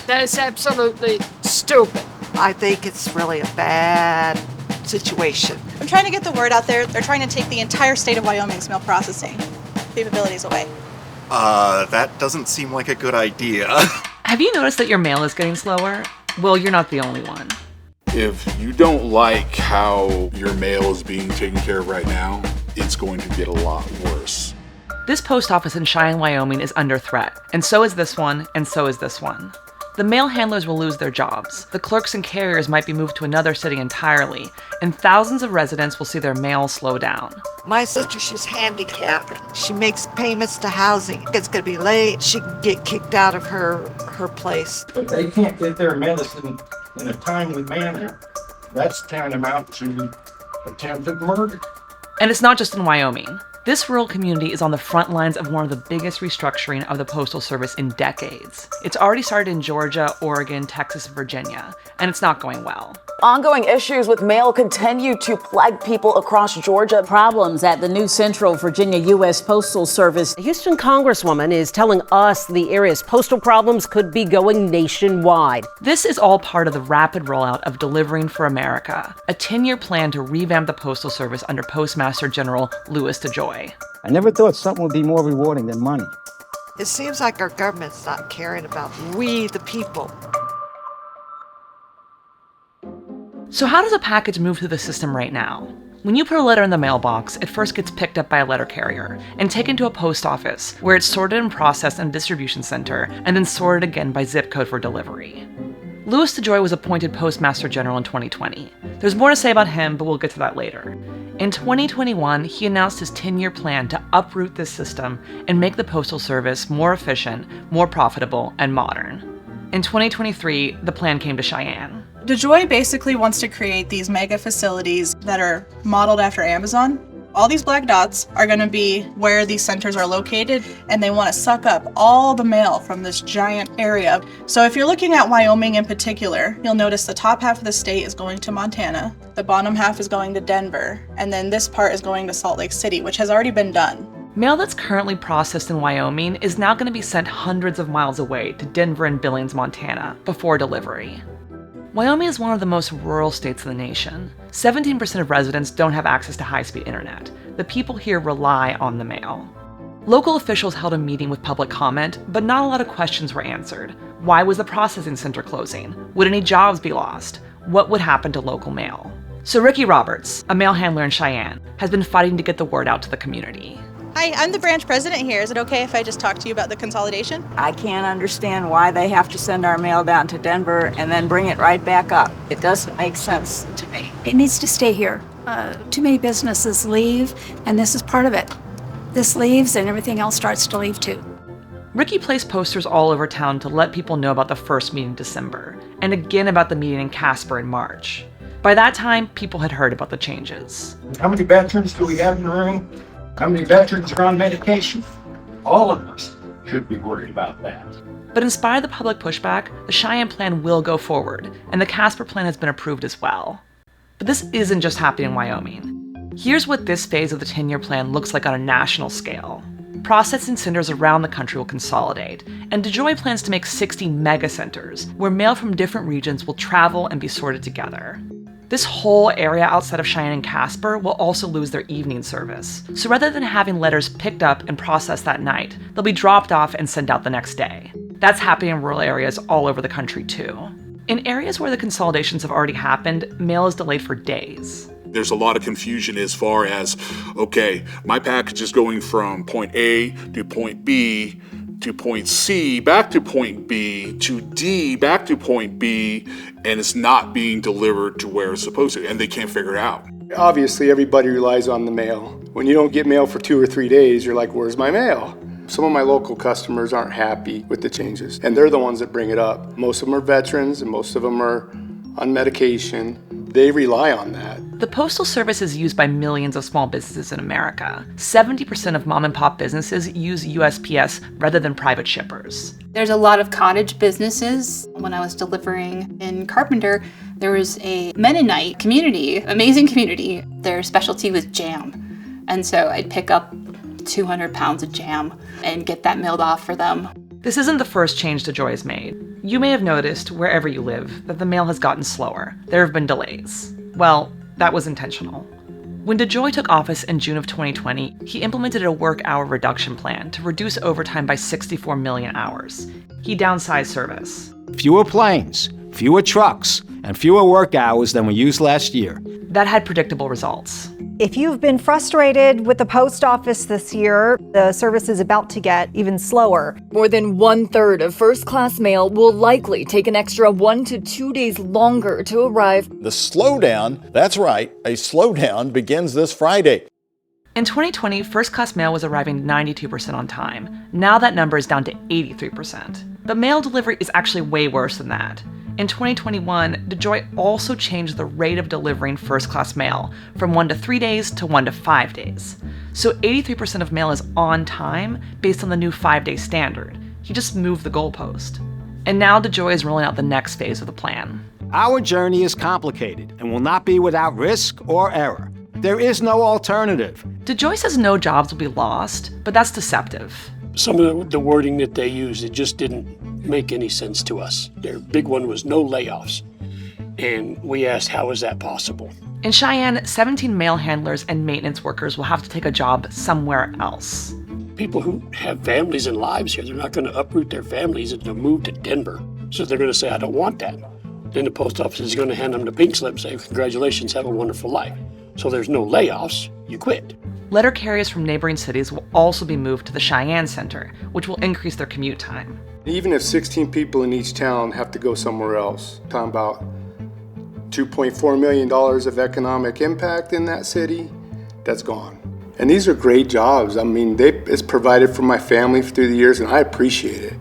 That is absolutely stupid. I think it's really a bad situation. I'm trying to get the word out there. They're trying to take the entire state of Wyoming's mail processing capabilities away. That doesn't seem like a good idea. Have you noticed that your mail is getting slower? Well, you're not the only one. If you don't like how your mail is being taken care of right now, it's going to get a lot worse. This post office in Cheyenne, Wyoming is under threat, and so is this one, and so is this one. The mail handlers will lose their jobs, the clerks and carriers might be moved to another city entirely, and thousands of residents will see their mail slow down. My sister, she's handicapped. She makes payments to housing. It's going to be late. She can get kicked out of her place. But they can't get their medicine in a timely manner. That's tantamount to attempted murder. And it's not just in Wyoming. This rural community is on the front lines of one of the biggest restructuring of the Postal Service in decades. It's already started in Georgia, Oregon, Texas, and Virginia, and it's not going well. Ongoing issues with mail continue to plague people across Georgia. Problems at the new Central Virginia U.S. Postal Service. A Houston Congresswoman is telling us the area's postal problems could be going nationwide. This is all part of the rapid rollout of Delivering for America, a 10-year plan to revamp the Postal Service under Postmaster General DeJoy. I never thought something would be more rewarding than money. It seems like our government's not caring about we, the people. So how does a package move through the system right now? When you put a letter in the mailbox, it first gets picked up by a letter carrier and taken to a post office, where it's sorted and processed in a distribution center, and then sorted again by zip code for delivery. DeJoy was appointed Postmaster General in 2020. There's more to say about him, but we'll get to that later. In 2021, he announced his 10-year plan to uproot this system and make the Postal Service more efficient, more profitable, and modern. In 2023, the plan came to Cheyenne. DeJoy basically wants to create these mega facilities that are modeled after Amazon. All these black dots are going to be where these centers are located, and they want to suck up all the mail from this giant area. So if you're looking at Wyoming in particular, you'll notice the top half of the state is going to Montana, the bottom half is going to Denver, and then this part is going to Salt Lake City, which has already been done. Mail that's currently processed in Wyoming is now going to be sent hundreds of miles away to Denver and Billings, Montana, before delivery. Wyoming is one of the most rural states in the nation. 17% of residents don't have access to high-speed internet. The people here rely on the mail. Local officials held a meeting with public comment, but not a lot of questions were answered. Why was the processing center closing? Would any jobs be lost? What would happen to local mail? So Ricky Roberts, a mail handler in Cheyenne, has been fighting to get the word out to the community. Hi, I'm the branch president here. Is it okay if I just talk to you about the consolidation? I can't understand why they have to send our mail down to Denver and then bring it right back up. It doesn't make sense to me. It needs to stay here. Too many businesses leave, and this is part of it. This leaves, and everything else starts to leave too. Ricky placed posters all over town to let people know about the first meeting in December, and again about the meeting in Casper in March. By that time, people had heard about the changes. How many veterans do we have in the room? How many veterans are on medication? All of us should be worried about that. But in spite of the public pushback, the Cheyenne plan will go forward, and the Casper plan has been approved as well. But this isn't just happening in Wyoming. Here's what this phase of the 10-year plan looks like on a national scale. Processing centers around the country will consolidate, and DeJoy plans to make 60 mega centers, where mail from different regions will travel and be sorted together. This whole area outside of Cheyenne and Casper will also lose their evening service. So rather than having letters picked up and processed that night, they'll be dropped off and sent out the next day. That's happening in rural areas all over the country too. In areas where the consolidations have already happened, mail is delayed for days. There's a lot of confusion as far as, okay, my package is going from point A to point B to point C, back to point B, to D, back to point B, and it's not being delivered to where it's supposed to, and they can't figure it out. Obviously, everybody relies on the mail. When you don't get mail for 2 or 3 days, you're like, where's my mail? Some of my local customers aren't happy with the changes, and they're the ones that bring it up. Most of them are veterans, and most of them are on medication. They rely on that. The Postal Service is used by millions of small businesses in America. 70% of mom and pop businesses use USPS rather than private shippers. There's a lot of cottage businesses. When I was delivering in Carpenter, there was a Mennonite community, amazing community. Their specialty was jam. And so I'd pick up 200 pounds of jam and get that mailed off for them. This isn't the first change DeJoy has made. You may have noticed, wherever you live, that the mail has gotten slower. There have been delays. Well, that was intentional. When DeJoy took office in June of 2020, he implemented a work-hour reduction plan to reduce overtime by 64 million hours. He downsized service. Fewer planes, fewer trucks, and fewer work hours than we used last year. That had predictable results. If you've been frustrated with the post office this year, the service is about to get even slower. More than 1/3 of first-class mail will likely take an extra 1 to 2 days longer to arrive. The slowdown, that's right, a slowdown begins this Friday. In 2020, first-class mail was arriving 92% on time. Now that number is down to 83%. But mail delivery is actually way worse than that. In 2021, DeJoy also changed the rate of delivering first-class mail from 1 to 3 days to 1 to 5 days. So 83% of mail is on time based on the new 5-day standard. He just moved the goalpost. And now DeJoy is rolling out the next phase of the plan. Our journey is complicated and will not be without risk or error. There is no alternative. DeJoy says no jobs will be lost, but that's deceptive. Some of the wording that they used, it just didn't make any sense to us. Their big one was no layoffs. And we asked, how is that possible? In Cheyenne, 17 mail handlers and maintenance workers will have to take a job somewhere else. People who have families and lives here, they're not going to uproot their families and move to Denver. So they're going to say, I don't want that. Then the post office is going to hand them the pink slip and say, congratulations, have a wonderful life. So there's no layoffs, you quit. Letter carriers from neighboring cities will also be moved to the Cheyenne Center, which will increase their commute time. Even if 16 people in each town have to go somewhere else, talking about $2.4 million of economic impact in that city, that's gone. And these are great jobs. I mean, it's provided for my family through the years, and I appreciate it.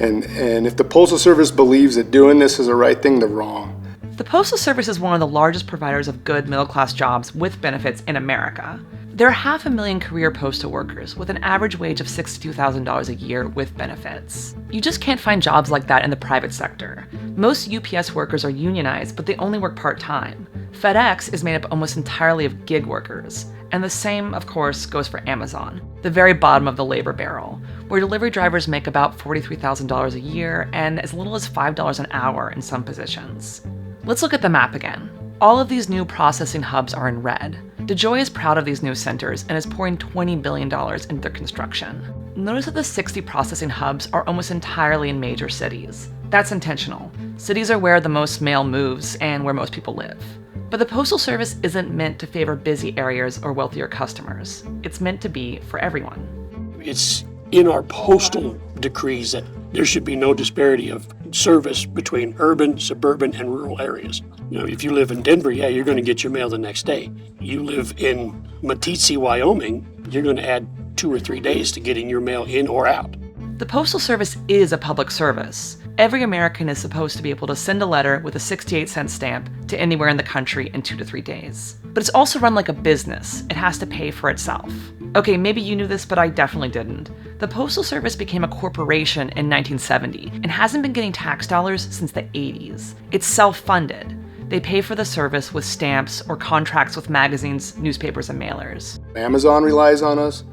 And if the Postal Service believes that doing this is the right thing, they're wrong. The Postal Service is one of the largest providers of good middle-class jobs with benefits in America. There are 500,000 career postal workers with an average wage of $62,000 a year with benefits. You just can't find jobs like that in the private sector. Most UPS workers are unionized, but they only work part-time. FedEx is made up almost entirely of gig workers. And the same, of course, goes for Amazon, the very bottom of the labor barrel, where delivery drivers make about $43,000 a year and as little as $5 an hour in some positions. Let's look at the map again. All of these new processing hubs are in red. DeJoy is proud of these new centers and is pouring $20 billion into their construction. Notice that the 60 processing hubs are almost entirely in major cities. That's intentional. Cities are where the most mail moves and where most people live. But the Postal Service isn't meant to favor busy areas or wealthier customers. It's meant to be for everyone. It's in our postal decrees that there should be no disparity of service between urban, suburban, and rural areas. You know, if you live in Denver, yeah, you're going to get your mail the next day. You live in Meeteetse, Wyoming, you're going to add 2 or 3 days to getting your mail in or out. The Postal Service is a public service. Every American is supposed to be able to send a letter with a 68-cent stamp to anywhere in the country in 2 to 3 days. But it's also run like a business. It has to pay for itself. Okay, maybe you knew this, but I definitely didn't. The Postal Service became a corporation in 1970 and hasn't been getting tax dollars since the 80s. It's self-funded. They pay for the service with stamps or contracts with magazines, newspapers, and mailers. Amazon relies on us,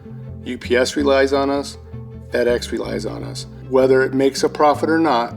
UPS relies on us, FedEx relies on us. Whether it makes a profit or not,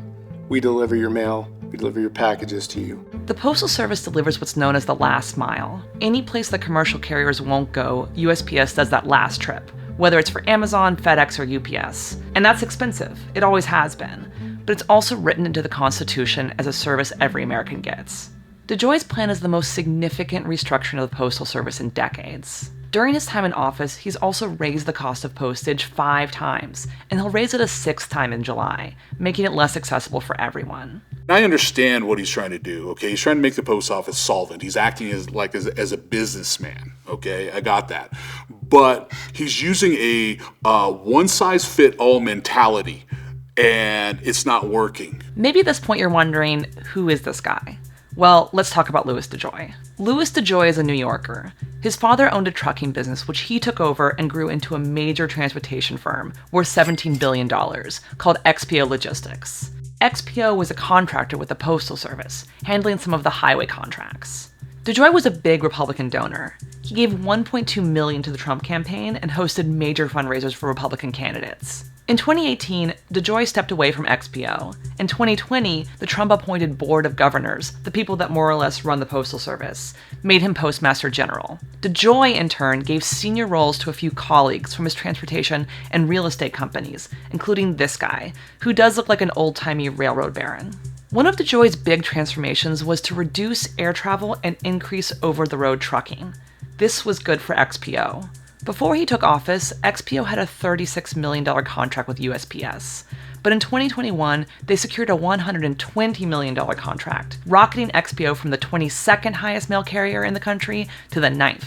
we deliver your mail, we deliver your packages to you. The Postal Service delivers what's known as the last mile. Any place that commercial carriers won't go, USPS does that last trip, whether it's for Amazon, FedEx, or UPS. And that's expensive. It always has been. But it's also written into the Constitution as a service every American gets. DeJoy's plan is the most significant restructuring of the Postal Service in decades. During his time in office, he's also raised the cost of postage 5 times, and he'll raise it a 6th time in July, making it less accessible for everyone. I understand what he's trying to do, okay? He's trying to make the post office solvent. He's acting as a businessman, okay? I got that. But he's using a one-size-fit-all mentality, and it's not working. Maybe at this point you're wondering, who is this guy? Well, let's talk about Louis DeJoy. Louis DeJoy is a New Yorker. His father owned a trucking business which he took over and grew into a major transportation firm worth $17 billion called XPO Logistics. XPO was a contractor with the Postal Service, handling some of the highway contracts. DeJoy was a big Republican donor. He gave $1.2 million to the Trump campaign and hosted major fundraisers for Republican candidates. In 2018, DeJoy stepped away from XPO. In 2020, the Trump-appointed Board of Governors, the people that more or less run the Postal Service, made him Postmaster General. DeJoy, in turn, gave senior roles to a few colleagues from his transportation and real estate companies, including this guy, who does look like an old-timey railroad baron. One of DeJoy's big transformations was to reduce air travel and increase over-the-road trucking. This was good for XPO. Before he took office, XPO had a $36 million contract with USPS. But in 2021, they secured a $120 million contract, rocketing XPO from the 22nd highest mail carrier in the country to the 9th.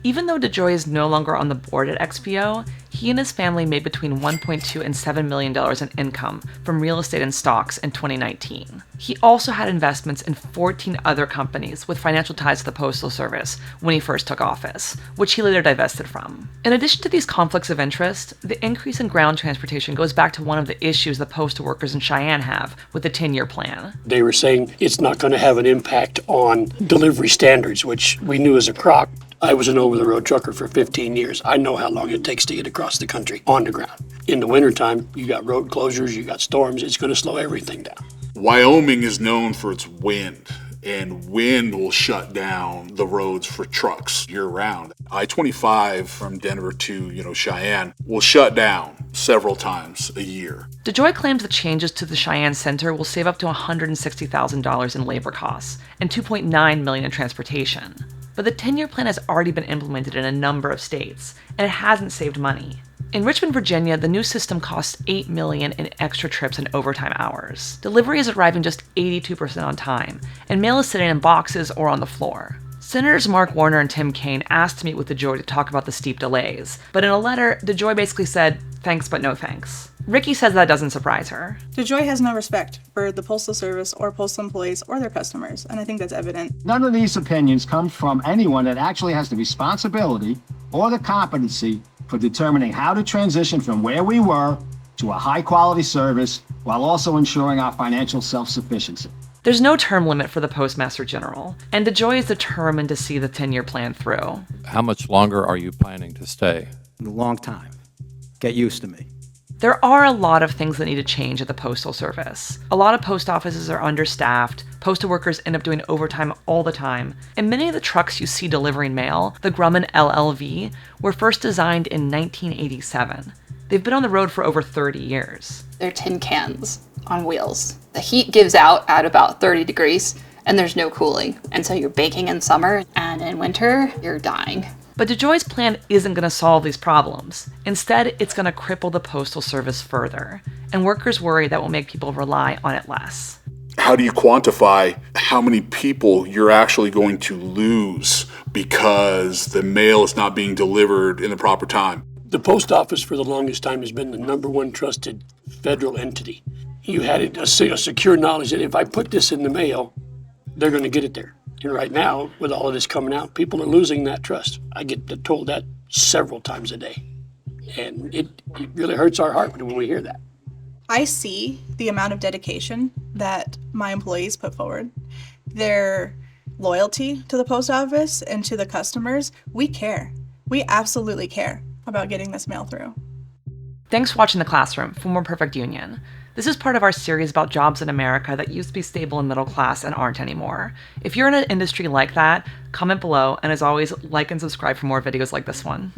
Even though DeJoy is no longer on the board at XPO, he and his family made between $1.2 and $7 million in income from real estate and stocks in 2019. He also had investments in 14 other companies with financial ties to the Postal Service when he first took office, which he later divested from. In addition to these conflicts of interest, the increase in ground transportation goes back to one of the issues the postal workers in Cheyenne have with the 10-year plan. They were saying it's not going to have an impact on delivery standards, which we knew as a crock. I was an over-the-road trucker for 15 years. I know how long it takes to get across the country on the ground. In the wintertime, you got road closures, you got storms. It's going to slow everything down. Wyoming is known for its wind, and wind will shut down the roads for trucks year-round. I-25 from Denver to, Cheyenne will shut down several times a year. DeJoy claims the changes to the Cheyenne Center will save up to $160,000 in labor costs and $2.9 million in transportation. But the 10-year plan has already been implemented in a number of states, and it hasn't saved money. In Richmond, Virginia, the new system costs $8 million in extra trips and overtime hours. Delivery is arriving just 82% on time, and mail is sitting in boxes or on the floor. Senators Mark Warner and Tim Kaine asked to meet with DeJoy to talk about the steep delays, but in a letter, DeJoy basically said, "Thanks, but no thanks." Ricky says that doesn't surprise her. DeJoy has no respect for the Postal Service or postal employees or their customers, and I think that's evident. None of these opinions come from anyone that actually has the responsibility or the competency for determining how to transition from where we were to a high-quality service while also ensuring our financial self-sufficiency. There's no term limit for the Postmaster General, and DeJoy is determined to see the 10-year plan through. How much longer are you planning to stay? A long time. Get used to me. There are a lot of things that need to change at the Postal Service. A lot of post offices are understaffed, postal workers end up doing overtime all the time, and many of the trucks you see delivering mail, the Grumman LLV, were first designed in 1987. They've been on the road for over 30 years. They're tin cans on wheels. The heat gives out at about 30 degrees, and there's no cooling. And so you're baking in summer, and in winter, you're dying. But DeJoy's plan isn't going to solve these problems. Instead, it's going to cripple the Postal Service further, and workers worry that will make people rely on it less. How do you quantify how many people you're actually going to lose because the mail is not being delivered in the proper time? The post office for the longest time has been the #1 trusted federal entity. You had a secure knowledge that if I put this in the mail, they're going to get it there. And right now, with all of this coming out, people are losing that trust. I get told that several times a day. And it really hurts our heart when we hear that. I see the amount of dedication that my employees put forward, their loyalty to the post office and to the customers. We care. We absolutely care about getting this mail through. Thanks for watching The Classroom for More Perfect Union. This is part of our series about jobs in America that used to be stable and middle class and aren't anymore. If you're in an industry like that, comment below, and as always, like and subscribe for more videos like this one.